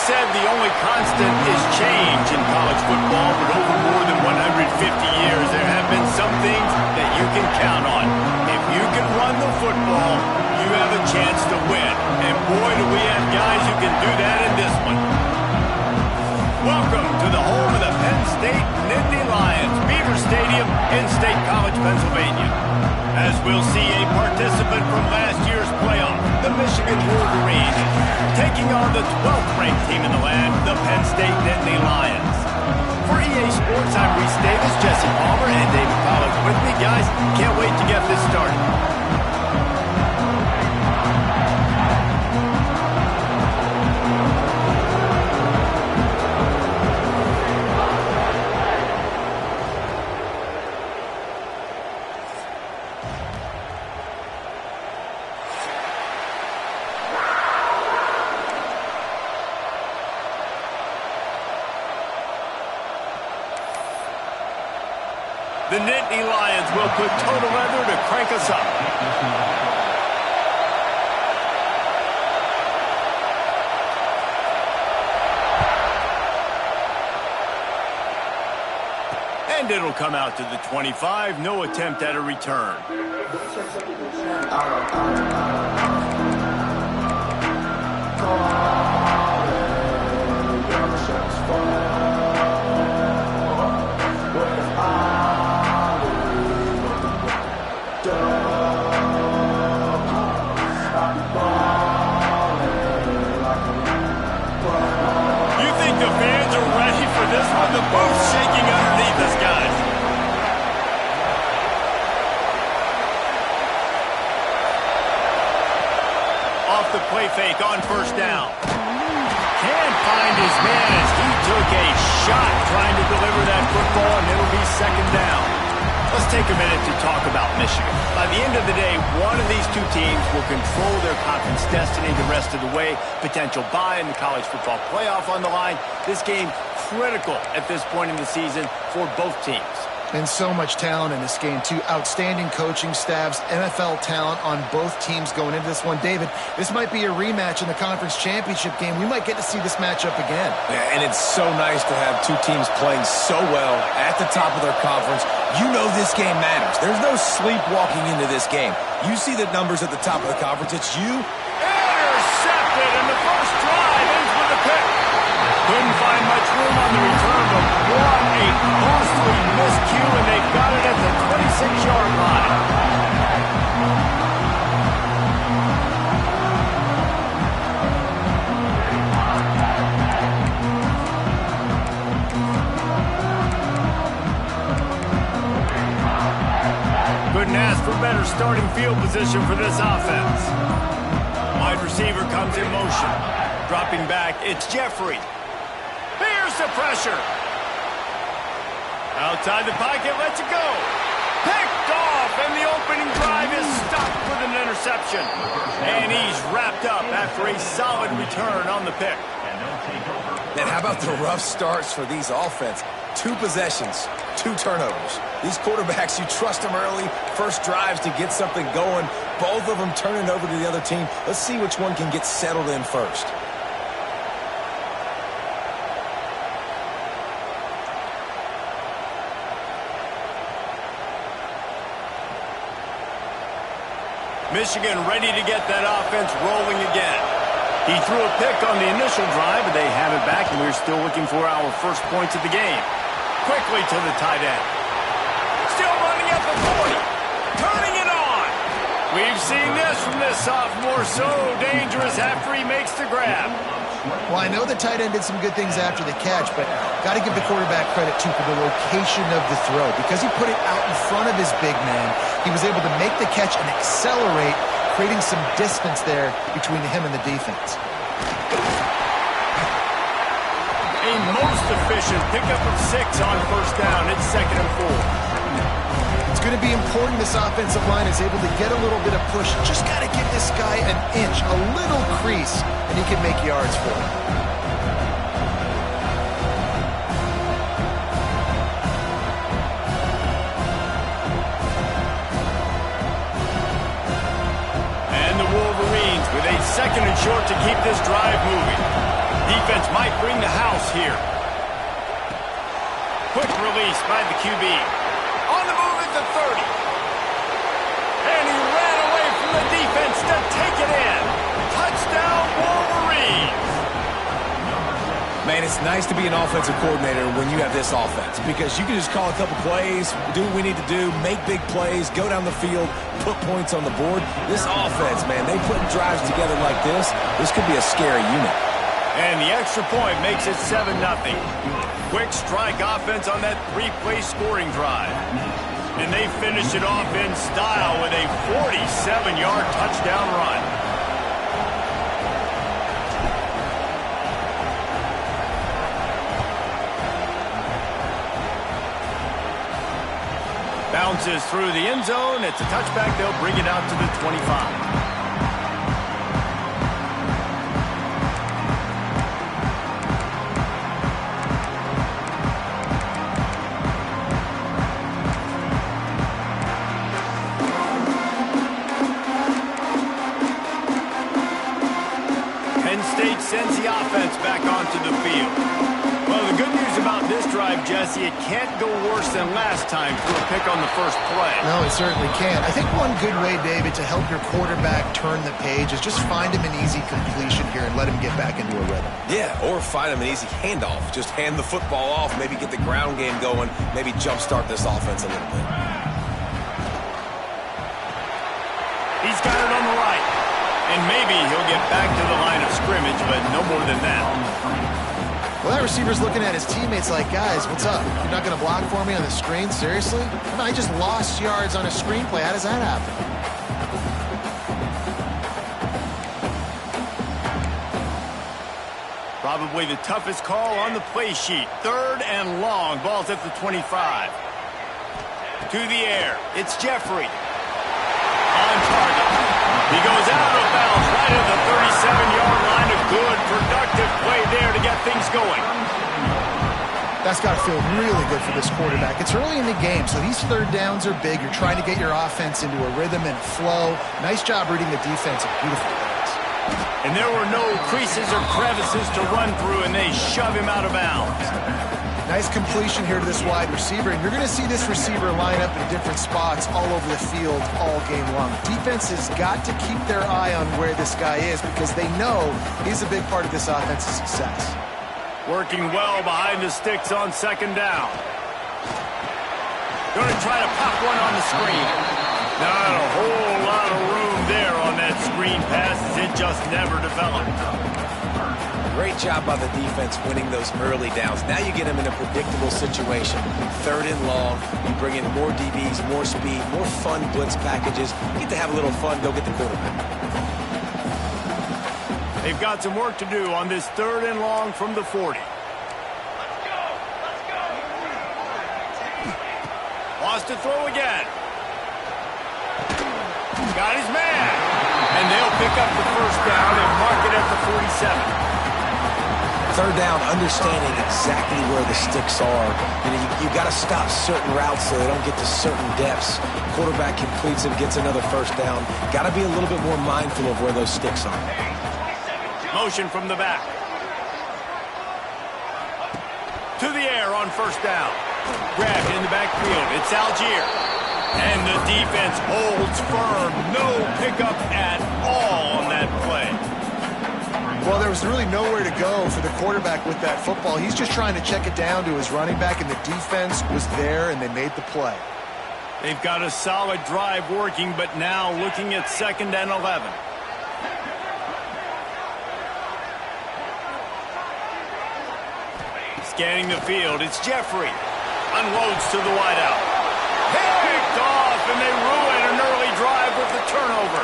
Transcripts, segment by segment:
said the only constant is change in college football, but over more than 150 years, there have been some things that you can count on. If you can run the football, you have a chance to win. And boy, do we have guys who can do that in this one. Welcome to the home of the Penn State Nittany Lions, Beaver Stadium in State College, Pennsylvania. As we'll see a participant from last year's playoff, the Michigan Wolverines, taking on the 12th-ranked team in the land, the Penn State Nittany Lions. For EA Sports, I'm Reese Davis, Jesse Palmer, and David Pollack with me. Guys, can't wait to get this started. The Nittany Lions will put total leather to crank us up. And it'll come out to the 25. No attempt at a return. The booth's shaking underneath us, guys. Off the play fake on first down. Can't find his man as he took a shot trying to deliver that football, and it'll be second down. Let's take a minute to talk about Michigan. By the end of the day, one of these two teams will control their conference destiny the rest of the way. Potential bye in the college football playoff on the line. This game critical at this point in the season for both teams. And so much talent in this game, too. Outstanding coaching staffs, NFL talent on both teams going into this one. David, this might be a rematch in the conference championship game. We might get to see this matchup again. Yeah, and it's so nice to have two teams playing so well at the top of their conference. You know this game matters. There's no sleepwalking into this game. You see the numbers at the top of the conference. It's you. Intercepted, and the first drive ends with a pick. Couldn't find much room on the return, but what a costly miscue, and they got it at the 26-yard line. Couldn't ask for better starting field position for this offense. Wide receiver comes in motion. Dropping back, it's Jeffrey. Here's the pressure. Outside the pocket, lets it go. Picked off, and the opening drive is stopped with an interception. And he's wrapped up after a solid return on the pick. And how about the rough starts for these offense? 2 possessions, 2 turnovers. These quarterbacks, you trust them early. First drives to get something going. Both of them turning over to the other team. Let's see which one can get settled in first. Michigan ready to get that offense rolling again. He threw a pick on the initial drive, but they have it back, and we're still looking for our first points of the game. Quickly to the tight end. Still running at the 40. Turning it on. We've seen this from this sophomore, so dangerous after he makes the grab. Well, I know the tight end did some good things after the catch, but got to give the quarterback credit, too, for the location of the throw. Because he put it out in front of his big man, he was able to make the catch and accelerate, creating some distance there between him and the defense. A most efficient pickup of 6 on first down. It's 2nd and 4. It's going to be important this offensive line is able to get a little bit of push. Just got to give this guy an inch, a little crease, and he can make yards for it. And the Wolverines with a 2nd and short to keep this drive moving. defense might bring the house here. Quick release by the QB. On the move at the 30. And he ran away from the defense to take it in. Touchdown, Wolverines. Man, it's nice to be an offensive coordinator when you have this offense because you can just call a couple plays, do what we need to do, make big plays, go down the field, put points on the board. This offense, man, they put drives together like this. This could be a scary unit. And the extra point makes it 7-0. Quick strike offense on that 3-play scoring drive. And they finish it off in style with a 47-yard touchdown run. Bounces through the end zone. It's a touchback. They'll bring it out to the 25. Sends the offense back onto the field. Well, the good news about this drive, Jesse, it can't go worse than last time through a pick on the first play. No, it certainly can't. I think one good way, David, to help your quarterback turn the page is just find him an easy completion here and let him get back into a rhythm. Yeah, or find him an easy handoff. Just hand the football off, maybe get the ground game going, maybe jumpstart this offense a little bit. He's got it on the right. And maybe he'll get back to the line of scrimmage, but no more than that. Well, that receiver's looking at his teammates like, guys, what's up? You're not going to block for me on the screen? Seriously? I just lost yards on a screenplay. How does that happen? Probably the toughest call on the play sheet. 3rd and long. Ball's at the 25. To the air. It's Jeffrey. On target. He goes out of bounds right at the 37-yard line. A good, productive play there to get things going. That's got to feel really good for this quarterback. It's early in the game, so these 3rd downs are big. You're trying to get your offense into a rhythm and a flow. Nice job reading the defense in beautiful ways. And there were no creases or crevices to run through, and they shove him out of bounds. Nice completion here to this wide receiver, and you're going to see this receiver line up in different spots all over the field all game long. Defense has got to keep their eye on where this guy is because they know he's a big part of this offense's success. Working well behind the sticks on 2nd down. Going to try to pop one on the screen. Not a whole lot of room there on that screen pass as it just never developed. Great job by the defense winning those early downs. Now you get them in a predictable situation. 3rd and long, you bring in more DBs, more speed, more fun blitz packages. You get to have a little fun, go get the quarterback. They've got some work to do on this 3rd and long from the 40. Let's go! Let's go! Wants to throw again. Got his man. And they'll pick up the 1st down and mark it at the 47. 3rd down, understanding exactly where the sticks are. You got to stop certain routes so they don't get to certain depths. Quarterback completes it, gets another 1st down. Got to be a little bit more mindful of where those sticks are. Motion from the back. To the air on 1st down. Grabbed in the backfield. It's Algier. And the defense holds firm. No pickup at all on that play. Well, there was really nowhere to go for the quarterback with that football. He's just trying to check it down to his running back, and the defense was there, and they made the play. They've got a solid drive working, but now looking at 2nd and 11. Scanning the field, it's Jeffrey. Unloads to the wideout. Picked off, and they ruin an early drive with the turnover.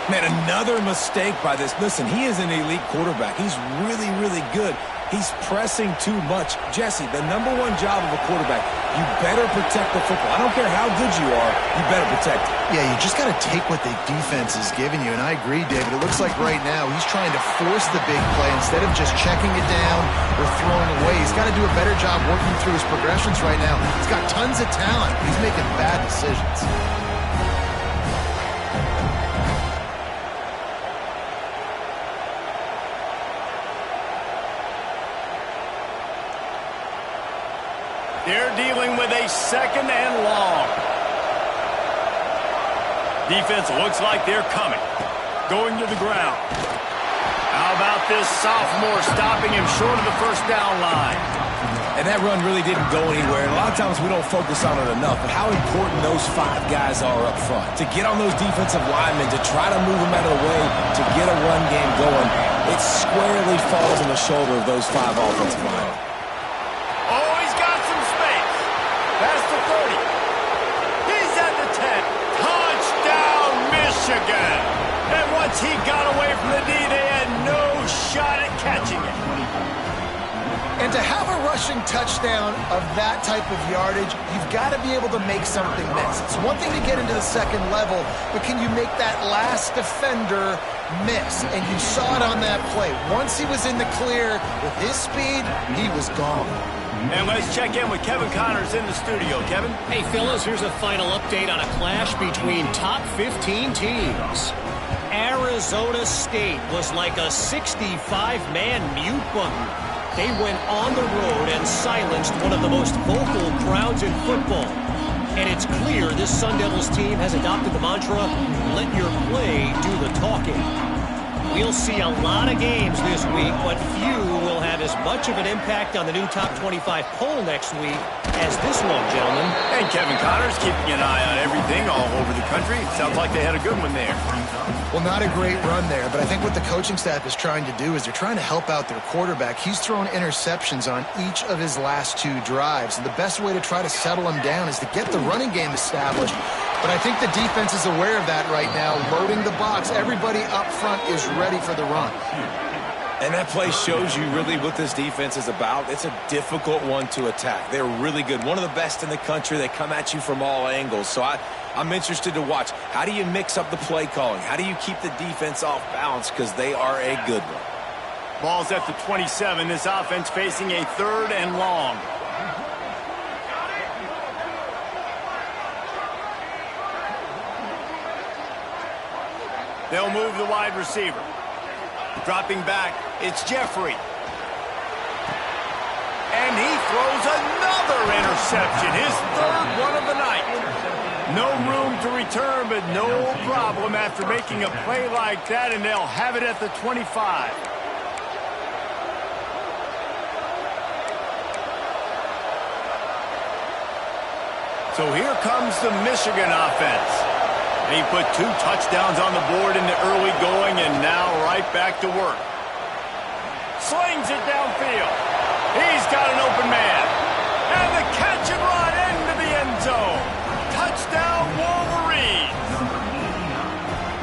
Man, another mistake by this. Listen, he is an elite quarterback. He's really, really good. He's pressing too much. Jesse, the #1 job of a quarterback, you better protect the football. I don't care how good you are, you better protect it. Yeah, you just got to take what the defense is giving you, and I agree, David. It looks like right now he's trying to force the big play instead of just checking it down or throwing away. He's got to do a better job working through his progressions right now. He's got tons of talent. He's making bad decisions. dealing with a 2nd and long. Defense looks like they're coming. Going to the ground. How about this sophomore stopping him short of the first down line? And that run really didn't go anywhere. And a lot of times we don't focus on it enough, but how important those 5 guys are up front. To get on those defensive linemen, to try to move them out of the way, to get a run game going, it squarely falls on the shoulder of those 5 offensive linemen. Oh, he's got some space. Past the 30. He's at the 10. Touchdown, Michigan. And once he got away from the D, they had no shot at catching it. And to have a rushing touchdown of that type of yardage, you've got to be able to make something miss. It's one thing to get into the 2nd level, but can you make that last defender miss? And you saw it on that play. Once he was in the clear with his speed, he was gone. And let's check in with Kevin Connors in the studio. Kevin? Hey, fellas, here's a final update on a clash between top 15 teams. Arizona State was like a 65-man mute button. They went on the road and silenced one of the most vocal crowds in football. And it's clear this Sun Devils team has adopted the mantra, let your play do the talking. We'll see a lot of games this week, but few will have as much of an impact on the new top 25 poll next week as this one, gentlemen. And Kevin Connors keeping an eye on everything all over the country. Sounds like they had a good one there. Well, not a great run there, but I think what the coaching staff is trying to do is they're trying to help out their quarterback. He's thrown interceptions on each of his last 2 drives, and the best way to try to settle him down is to get the running game established. But I think the defense is aware of that right now, loading the box. Everybody up front is ready for the run. And that play shows you really what this defense is about. It's a difficult one to attack. They're really good. One of the best in the country. They come at you from all angles. So I'm interested to watch. How do you mix up the play calling? How do you keep the defense off balance? Because they are a good one. Ball's at the 27. This offense facing a 3rd and long. They'll move the wide receiver. Dropping back, it's Jeffrey. And he throws another interception, his 3rd one of the night. No room to return, but no problem after making a play like that, and they'll have it at the 25. So here comes the Michigan offense. He put 2 touchdowns on the board in the early going, and now right back to work. Slings it downfield. He's got an open man. And the catch and run into the end zone. Touchdown, Wolverines.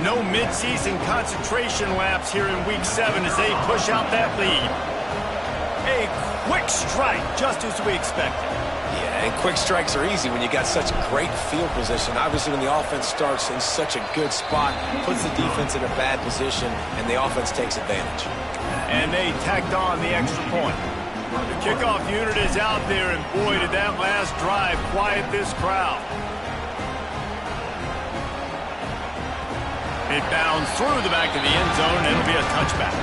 No midseason concentration laps here in Week 7 as they push out that lead. A quick strike, just as we expected. Yeah, and quick strikes are easy when you got such great field position. Obviously, when the offense starts in such a good spot, puts the defense in a bad position, and the offense takes advantage. And they tacked on the extra point. The kickoff unit is out there, and boy, did that last drive quiet this crowd. It bounds through the back of the end zone, and it'll be a touchback.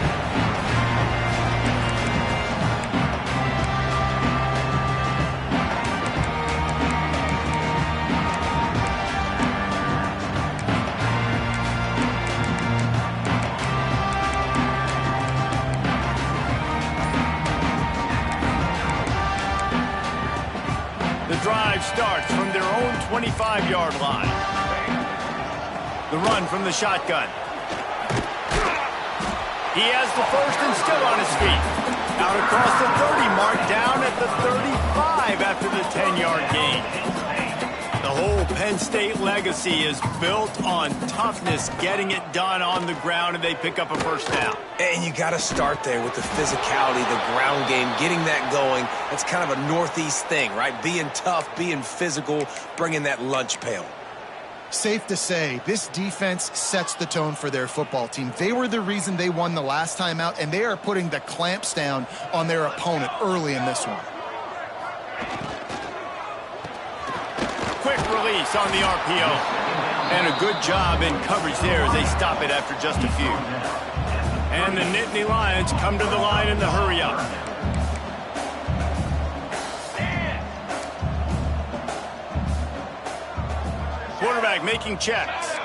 Drive starts from their own 25-yard line. The run from the shotgun. He has the first and still on his feet. Out across the 30 mark, down at the 35 after the 10-yard gain. The whole Penn State legacy is built on toughness, getting it done on the ground, and they pick up a first down. And you got to start there with the physicality, the ground game, getting that going. That's kind of a Northeast thing, right? Being tough, being physical, bringing that lunch pail. Safe to say, this defense sets the tone for their football team. They were the reason they won the last time out, and they are putting the clamps down on their opponent early in this one. Quick release on the RPO. And a good job in coverage there as they stop it after just a few. And the Nittany Lions come to the line in the hurry-up. Quarterback making checks.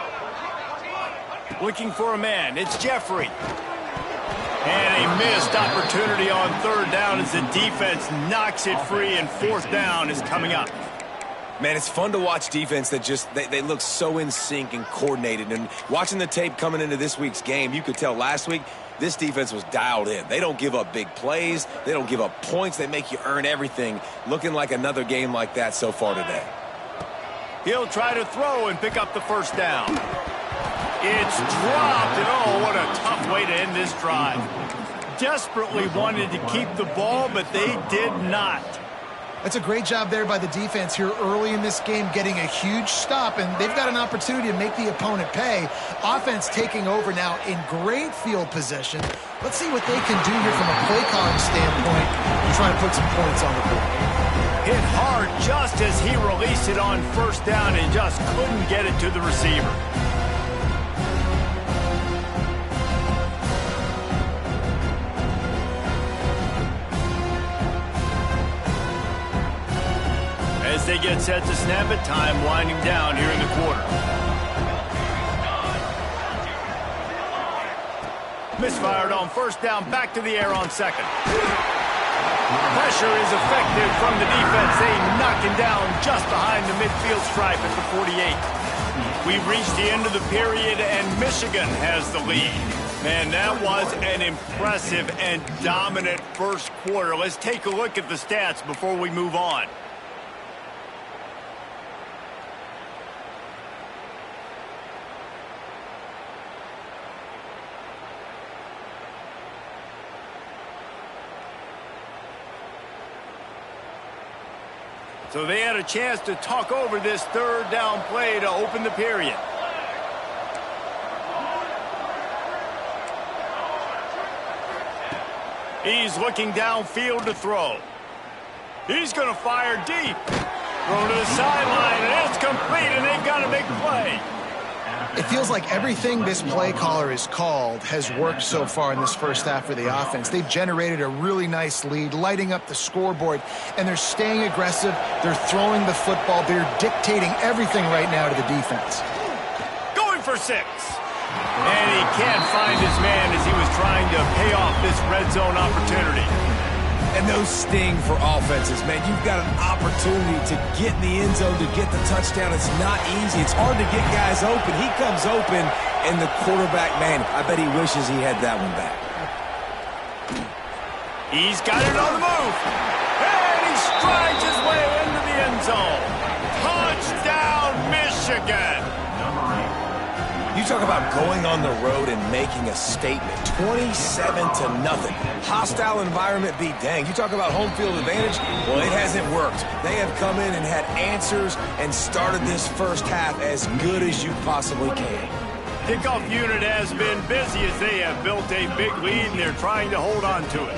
Looking for a man. It's Jeffrey. And a missed opportunity on third down as the defense knocks it free, and fourth down is coming up. Man, it's fun to watch defense that just, they look so in sync and coordinated. And watching the tape coming into this week's game, you could tell last week this defense was dialed in. They don't give up big plays. They don't give up points. They make you earn everything. Looking like another game like that so far today. He'll try to throw and pick up the first down. It's dropped, and oh, what a tough way to end this drive. Desperately wanted to keep the ball, but they did not. That's a great job there by the defense here early in this game, getting a huge stop, and they've got an opportunity to make the opponent pay. Offense taking over now in great field position. Let's see what they can do here from a play calling standpoint and try to put some points on the board. Hit hard just as he released it on first down and just couldn't get it to the receiver. As they get set to snap it, time winding down here in the quarter. Misfired on first down, back to the air on second. Pressure is effective from the defense. They knock him down just behind the midfield stripe at the 48. We've reached the end of the period, and Michigan has the lead. Man, that was an impressive and dominant first quarter. Let's take a look at the stats before we move on. So they had a chance to talk over this third down play to open the period. He's looking downfield to throw. He's going to fire deep. Throw to the sideline, and it's complete, and they've got a big play. It feels like everything this play caller has called has worked so far in this first half for the offense. They've generated a really nice lead, lighting up the scoreboard, and they're staying aggressive. They're throwing the football. They're dictating everything right now to the defense. Going for 6. And he can't find his man as he was trying to pay off this red zone opportunity. And those sting for offenses, man. You've got an opportunity to get in the end zone, to get the touchdown. It's not easy. It's hard to get guys open. He comes open, and the quarterback, man, I bet he wishes he had that one back. He's got it on the move. And he strides his way into the end zone. Touchdown, Michigan. You talk about going on the road and making a statement. 27-0. Hostile environment be danged. You talk about home field advantage. Well, it hasn't worked. They have come in and had answers and started this first half as good as you possibly can. Kickoff unit has been busy as they have built a big lead, and they're trying to hold on to it.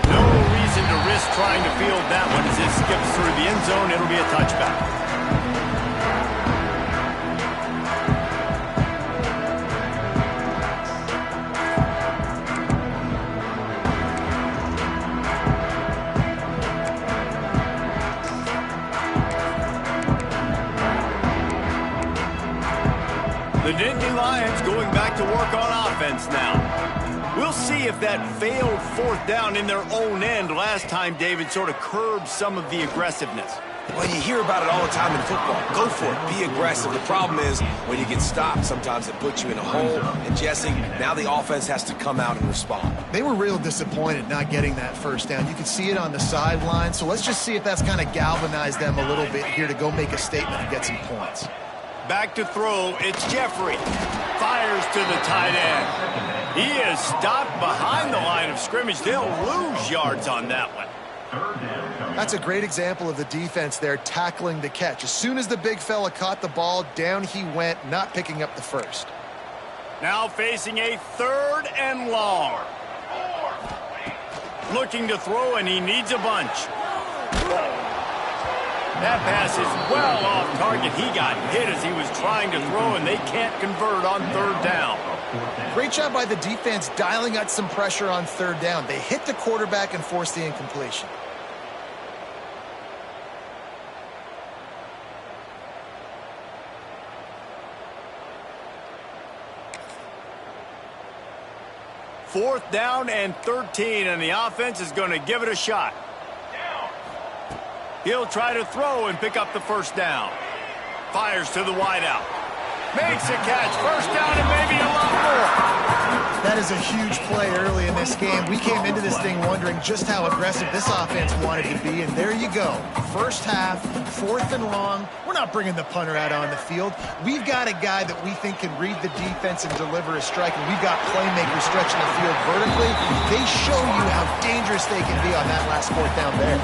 No reason to risk trying to field that one as it skips through the end zone. It'll be a touchback. The Nittany Lions going back to work on offense now. We'll see if that failed fourth down in their own end last time, David, sort of curbed some of the aggressiveness. Well, you hear about it all the time in football. Go for it. Be aggressive. The problem is when you get stopped, sometimes it puts you in a hole. And, Jesse, now the offense has to come out and respond. They were real disappointed not getting that first down. You could see it on the sideline. So let's just see if that's kind of galvanized them a little bit here to go make a statement and get some points. Back to throw, it's Jeffrey. Fires to the tight end. He is stopped behind the line of scrimmage. They'll lose yards on that one. That's a great example of the defense there tackling the catch. As soon as the big fella caught the ball, down he went, not picking up the first. Now facing a third and long. Looking to throw, and he needs a bunch. That pass is well off target. He got hit as he was trying to throw, and they can't convert on third down. Great job by the defense dialing out some pressure on third down. They hit the quarterback and forced the incompletion. 4th down and 13, and the offense is going to give it a shot. He'll try to throw and pick up the first down. Fires to the wideout. Makes a catch. First down and maybe a lot more. That is a huge play early in this game. We came into this thing wondering just how aggressive this offense wanted to be, and there you go. First half, 4th and long. We're not bringing the punter out on the field. We've got a guy that we think can read the defense and deliver a strike, and we've got playmakers stretching the field vertically. They show you how dangerous they can be on that last 4th down there.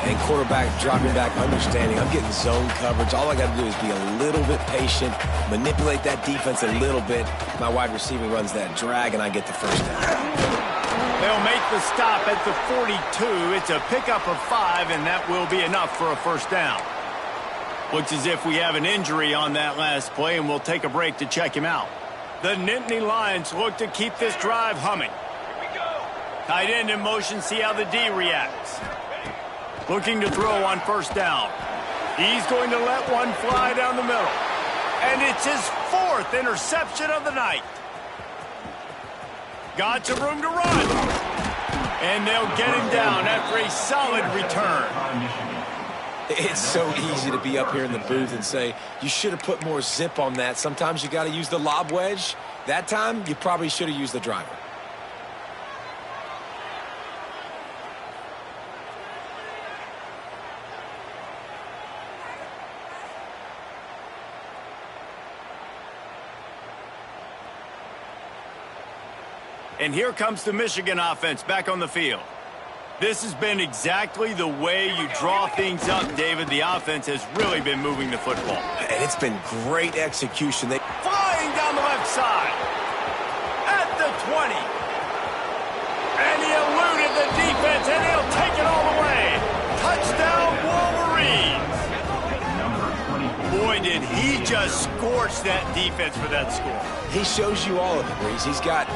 And quarterback dropping back, understanding I'm getting zone coverage. All I got to do is be a little bit patient, manipulate that defense a little bit. My wide receiver runs that drag, and I get the first down. They'll make the stop at the 42. It's a pickup of 5, and that will be enough for a first down. Looks as if we have an injury on that last play, and we'll take a break to check him out. The Nittany Lions look to keep this drive humming. Here we go. Tight end in motion, see how the D reacts. Looking to throw on first down. He's going to let one fly down the middle. And it's his 4th interception of the night. Got some room to run. And they'll get him down after a solid return. It's so easy to be up here in the booth and say, you should have put more zip on that. Sometimes you got to use the lob wedge. That time, you probably should have used the driver. And here comes the Michigan offense back on the field. This has been exactly the way you draw things up, David. The offense has really been moving the football. And it's been great execution. Flying down the left side. At the 20. And he eluded the defense, and he'll take it all the way. Touchdown, Wolverines. Boy, did he just scorch that defense for that score. He shows you all of it, Breeze. He's got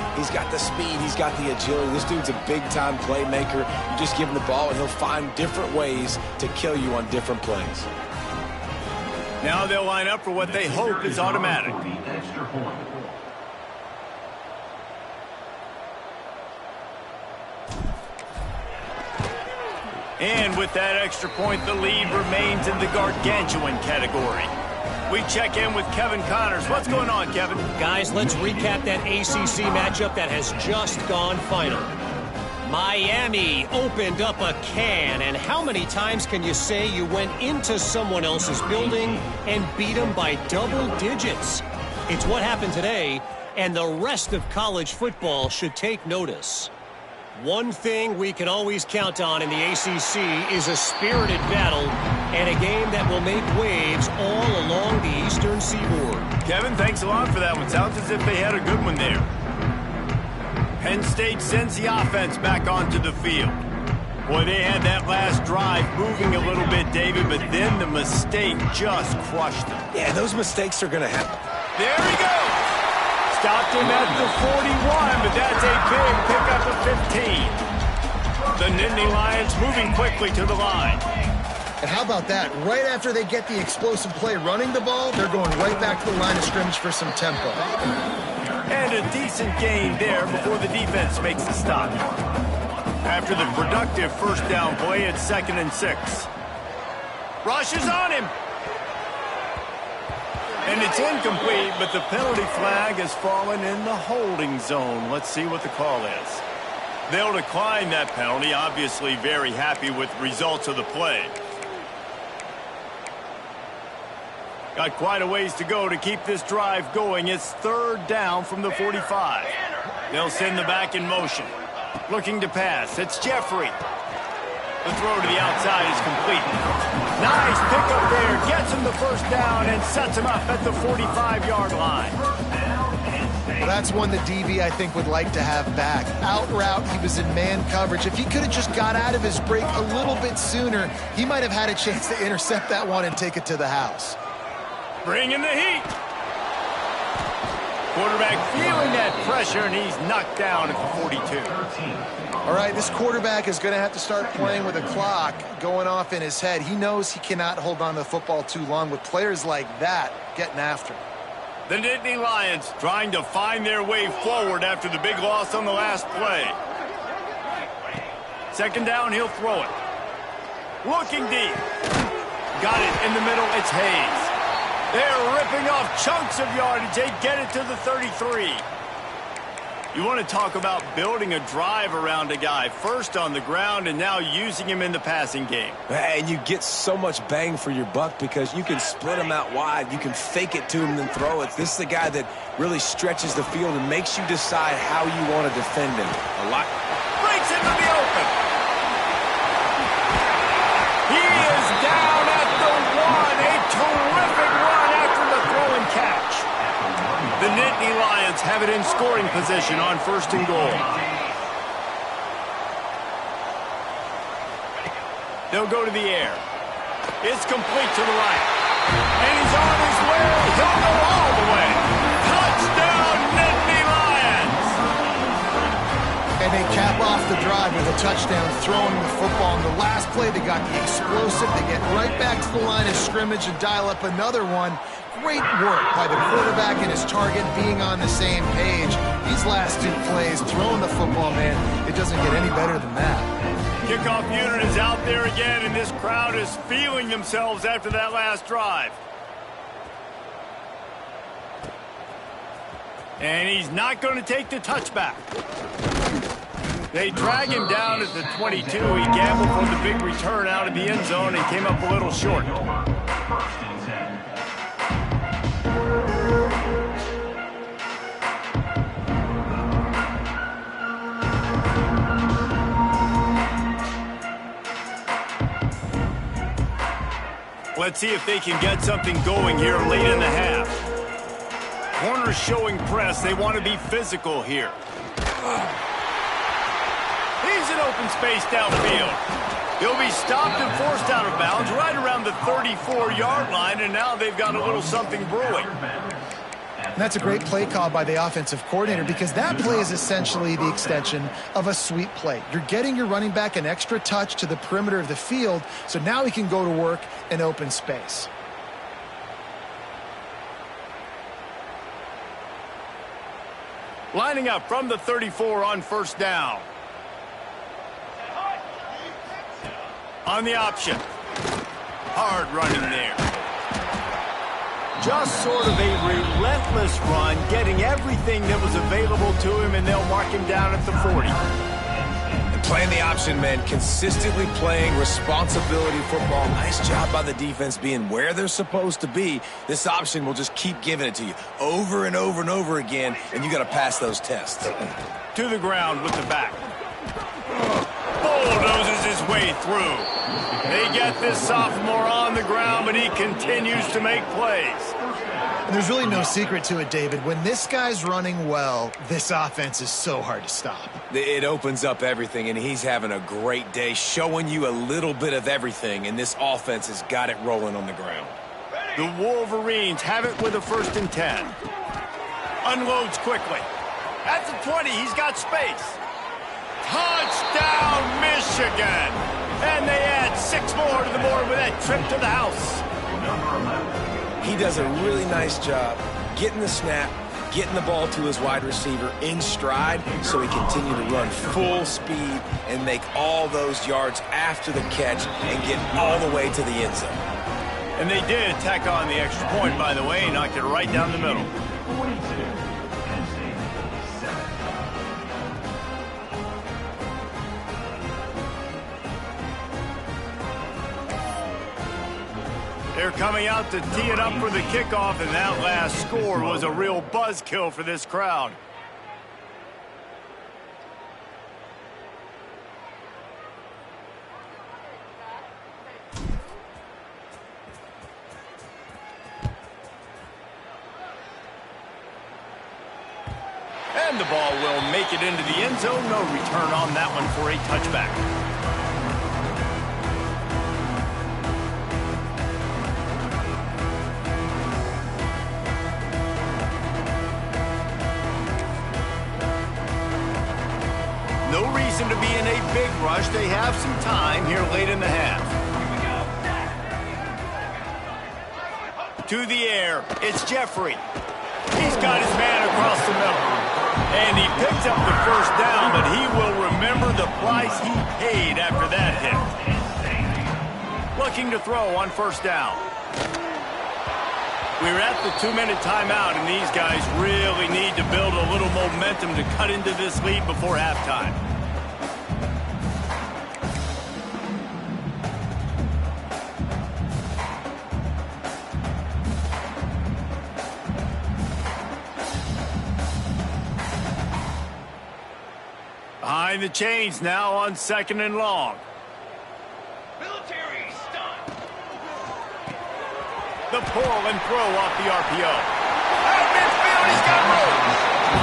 the speed, he's got the agility. This dude's a big-time playmaker. You just give him the ball, and he'll find different ways to kill you on different plays. Now they'll line up for what they hope is automatic. And with that extra point, the lead remains in the gargantuan category. We check in with Kevin Connors. What's going on, Kevin? Guys, let's recap that ACC matchup that has just gone final. Miami opened up a can, and how many times can you say you went into someone else's building and beat them by double digits? It's what happened today, and the rest of college football should take notice. One thing we can always count on in the ACC is a spirited battle and a game that will make waves all along the Eastern Seaboard. Kevin, thanks a lot for that one. Sounds as if they had a good one there. Penn State sends the offense back onto the field. Boy, they had that last drive moving a little bit, David, but then the mistake just crushed them. Yeah, those mistakes are going to happen. There he goes. Stopped him at the 41, but that's a big pickup of 15. The Nittany Lions moving quickly to the line. And how about that? Right after they get the explosive play running the ball, they're going right back to the line of scrimmage for some tempo. And a decent gain there before the defense makes the stop. After the productive first down play, it's 2nd and 6. Rush is on him. And it's incomplete, but the penalty flag has fallen in the holding zone. Let's see what the call is. They'll decline that penalty, obviously very happy with the results of the play. Got quite a ways to go to keep this drive going. It's 3rd down from the 45. They'll send the back in motion. Looking to pass. It's Jeffrey. The throw to the outside is complete. Nice pickup there. Gets him the first down and sets him up at the 45-yard line. Well, that's one that DB, I think, would like to have back. Out route, he was in man coverage. If he could have just got out of his break a little bit sooner, he might have had a chance to intercept that one and take it to the house. Bring in the heat. Quarterback feeling that pressure, and he's knocked down at the 42. All right, this quarterback is going to have to start playing with a clock going off in his head. He knows he cannot hold on to the football too long with players like that getting after him. The Nittany Lions trying to find their way forward after the big loss on the last play. Second down, he'll throw it. Looking deep. Got it in the middle, it's Hayes. They're ripping off chunks of yardage. They get it to the 33. You want to talk about building a drive around a guy. First on the ground and now using him in the passing game. And you get so much bang for your buck because you can split him out wide. You can fake it to him and throw it. This is the guy that really stretches the field and makes you decide how you want to defend him. A lot. Breaks into the open. He is down at the 1. A terrific run after the throw and catch. The Nittany Lions have it in scoring position on 1st and goal. They'll go to the air. It's complete to the right. And he's on his way. He'll go all the way. Touchdown, Nittany Lions! And they cap off the drive with a touchdown, throwing the football. On the last play, they got the explosive. They get right back to the line of scrimmage and dial up another one. Great work by the quarterback and his target being on the same page. These last 2 plays, throwing the football, man, it doesn't get any better than that. Kickoff unit is out there again, and this crowd is feeling themselves after that last drive. And he's not going to take the touchback. They drag him down at the 22. He gambled for the big return out of the end zone and came up a little short. Let's see if they can get something going here late in the half. Corners showing press. They want to be physical here. He's in open space downfield. He'll be stopped and forced out of bounds right around the 34-yard line, and now they've got a little something brewing. And that's a great play call by the offensive coordinator because that play is essentially the extension of a sweep play. You're getting your running back an extra touch to the perimeter of the field, so now he can go to work in open space. Lining up from the 34 on 1st down. On the option. Hard running there. Just sort of a relentless run, getting everything that was available to him, and they'll mark him down at the 40. And playing the option, man, consistently playing responsibility football. Nice job by the defense being where they're supposed to be. This option will just keep giving it to you over and over and over again, and you got to pass those tests. To the ground with the back. Bulldozes his way through. They get this sophomore on the ground, but he continues to make plays. And there's really no secret to it, David. When this guy's running well, this offense is so hard to stop. It opens up everything, and he's having a great day, showing you a little bit of everything, and this offense has got it rolling on the ground. The Wolverines have it with a 1st and 10. Unloads quickly. At the 20, he's got space. Touchdown, Michigan! And they add 6 more to the board with that trip to the house. He does a really nice job getting the snap, getting the ball to his wide receiver in stride so he continue to run full speed and make all those yards after the catch and get all the way to the end zone. And they did tack on the extra point, by the way, knocked it right down the middle. They're coming out to tee it up for the kickoff, and that last score was a real buzzkill for this crowd. And the ball will make it into the end zone. No return on that one for a touchback. No reason to be in a big rush. They have some time here late in the half. To the air, it's Jeffrey. He's got his man across the middle. And he picks up the first down, but he will remember the price he paid after that hit. Looking to throw on first down. We're at the 2-minute timeout, and these guys really need to build a little momentum to cut into this lead before halftime. Behind the chains now on 2nd and long. Military stunt. The pull and throw off the RPO. Out of midfield, he's got room.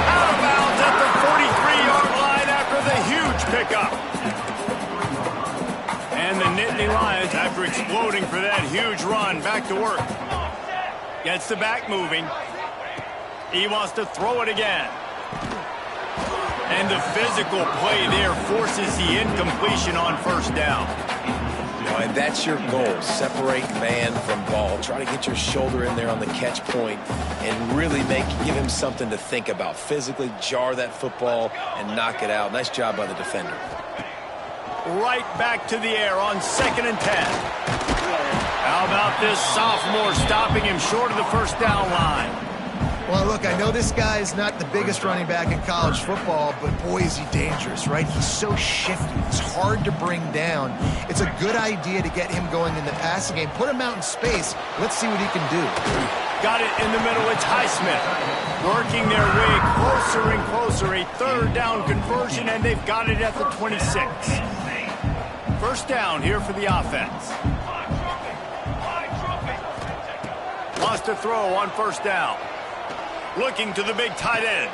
Out of bounds at the 43-yard line after the huge pickup. And the Nittany Lions, after exploding for that huge run, back to work. Gets the back moving. He wants to throw it again. And the physical play there forces the incompletion on first down. And that's your goal. Separate man from ball. Try to get your shoulder in there on the catch point and really give him something to think about. Physically jar that football and knock it out. Nice job by the defender. Right back to the air on 2nd and 10. How about this sophomore stopping him short of the first down line? Well, look, I know this guy is not the biggest running back in college football, but boy, is he dangerous, right? He's so shifty. He's hard to bring down. It's a good idea to get him going in the passing game. Put him out in space. Let's see what he can do. Got it in the middle. It's Highsmith working their way closer and closer. A 3rd down conversion, and they've got it at the 26. First down here for the offense. Wants to throw on first down. Looking to the big tight end.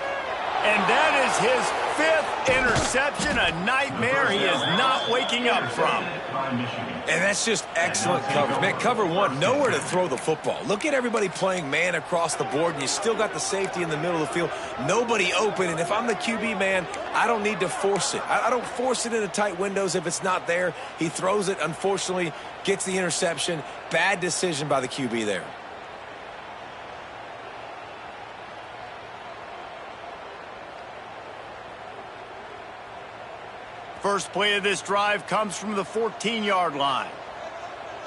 And that is his 5th interception, a nightmare he is not waking up from. And that's just excellent coverage. Man, cover one, nowhere to throw the football. Look at everybody playing man across the board, and you still got the safety in the middle of the field. Nobody open, and if I'm the QB, man, I don't need to force it. I don't force it into tight windows if it's not there. He throws it, unfortunately, gets the interception. Bad decision by the QB there. First play of this drive comes from the 14-yard line.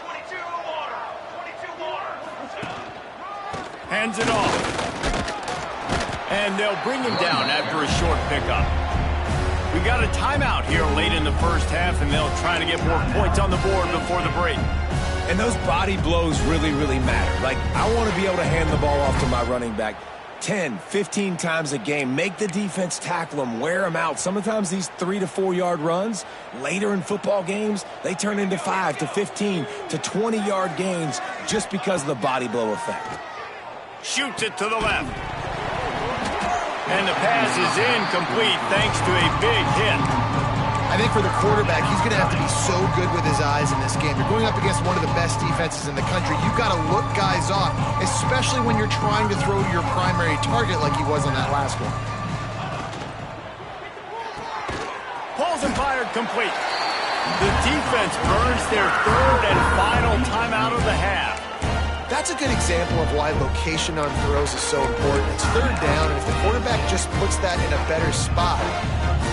22 water. 22 water. Hands it off. And they'll bring him down after a short pickup. We got a timeout here late in the first half, and they'll try to get more points on the board before the break. And those body blows really, really matter. Like, I want to be able to hand the ball off to my running back 10, 15 times a game. Make the defense tackle them, wear them out. Sometimes these 3 to 4 yard runs, later in football games, they turn into 5 to 15 to 20-yard gains just because of the body blow effect. Shoots it to the left. And the pass is incomplete thanks to a big hit. I think for the quarterback, he's going to have to be so good with his eyes in this game. You're going up against one of the best defenses in the country. You've got to look guys off, especially when you're trying to throw to your primary target like he was on that last one. Pulls and fired complete. The defense burns their 3rd and final timeout of the half. That's a good example of why location on throws is so important. It's 3rd down, and if the quarterback just puts that in a better spot,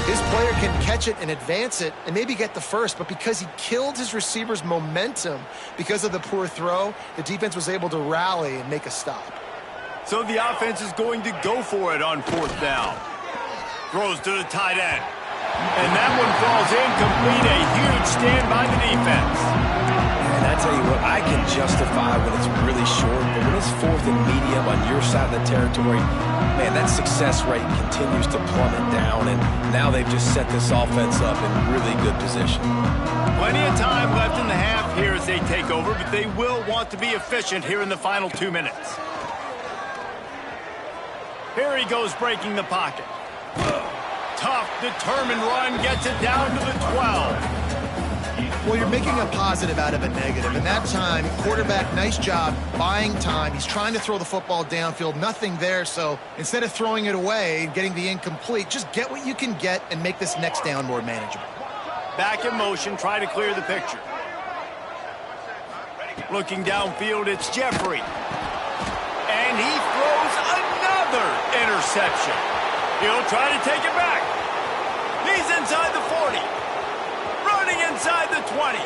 his player can catch it and advance it and maybe get the first, but because he killed his receiver's momentum because of the poor throw, the defense was able to rally and make a stop. So the offense is going to go for it on 4th down. Throws to the tight end. And that one falls incomplete. A huge stand by the defense. And I tell you what, I can justify when it's really short, but when it's 4th and medium on your side of the territory, man, that success rate continues to plummet down, and now they've just set this offense up in really good position. Plenty of time left in the half here as they take over, but they will want to be efficient here in the final 2 minutes. Here he goes breaking the pocket. Tough, determined run, gets it down to the 12. Well, you're making a positive out of a negative, and that time, quarterback, nice job, buying time. He's trying to throw the football downfield, nothing there, so instead of throwing it away and getting the incomplete, just get what you can get and make this next down more manageable. Back in motion, try to clear the picture. Looking downfield, it's Jeffrey. And he throws another Another interception. He'll try to take it back. He's inside the 40. Running inside the 20.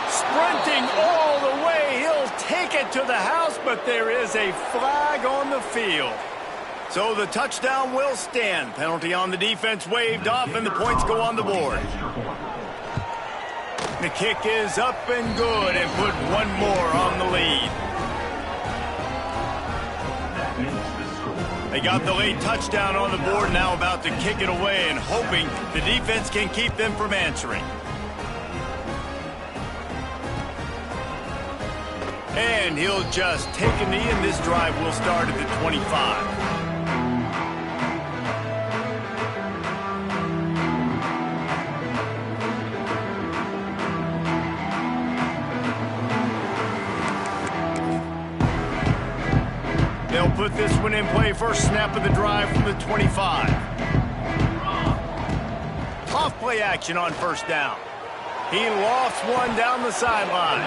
Sprinting all the way. He'll take it to the house, but there is a flag on the field. So the touchdown will stand. Penalty on the defense waved off, and the points go on the board. The kick is up and good, and put one more on the lead. They got the late touchdown on the board, now about to kick it away and hoping the defense can keep them from answering. And he'll just take a knee, and this drive will start at the 25. They'll put this one in play. First snap of the drive from the 25. Off play action on first down. He lost one down the sideline.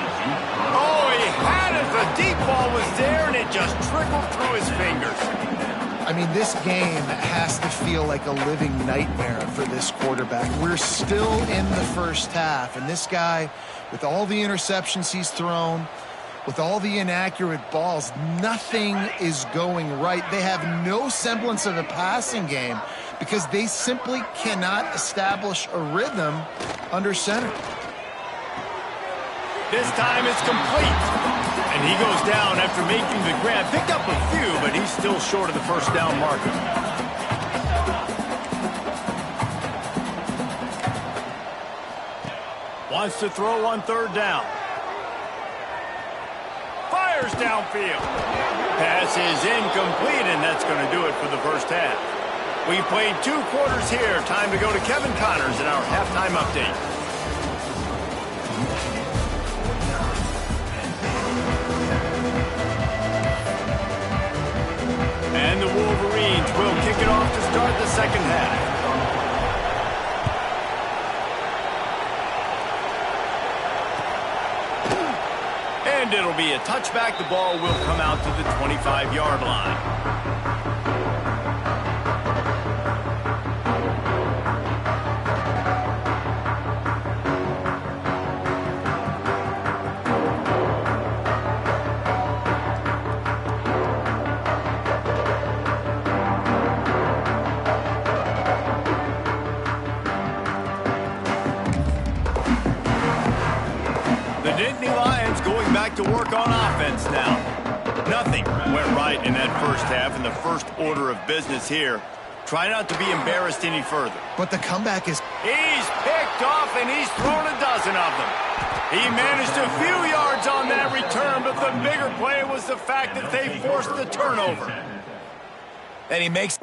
Oh, he had it. The deep ball was there, and it just trickled through his fingers. I mean, this game has to feel like a living nightmare for this quarterback. We're still in the first half, and this guy, with all the interceptions he's thrown, with all the inaccurate balls, nothing is going right. They have no semblance of a passing game because they simply cannot establish a rhythm under center. This time it's complete. And he goes down after making the grab. Picked up a few, but he's still short of the first down marker. Wants to throw on third down. Fires downfield. Pass is incomplete, and that's going to do it for the first half. We played 2 quarters here. Time to go to Kevin Connors in our halftime update. And the Wolverines will kick it off to start the second half. And it'll be a touchback. The ball will come out to the 25-yard line. To work on offense now. Nothing went right in that first half, and the first order of business here. Try not to be embarrassed any further. But the comeback is... He's picked off, and he's thrown a dozen of them. He managed a few yards on that return, but the bigger play was the fact that they forced the turnover. And he makes...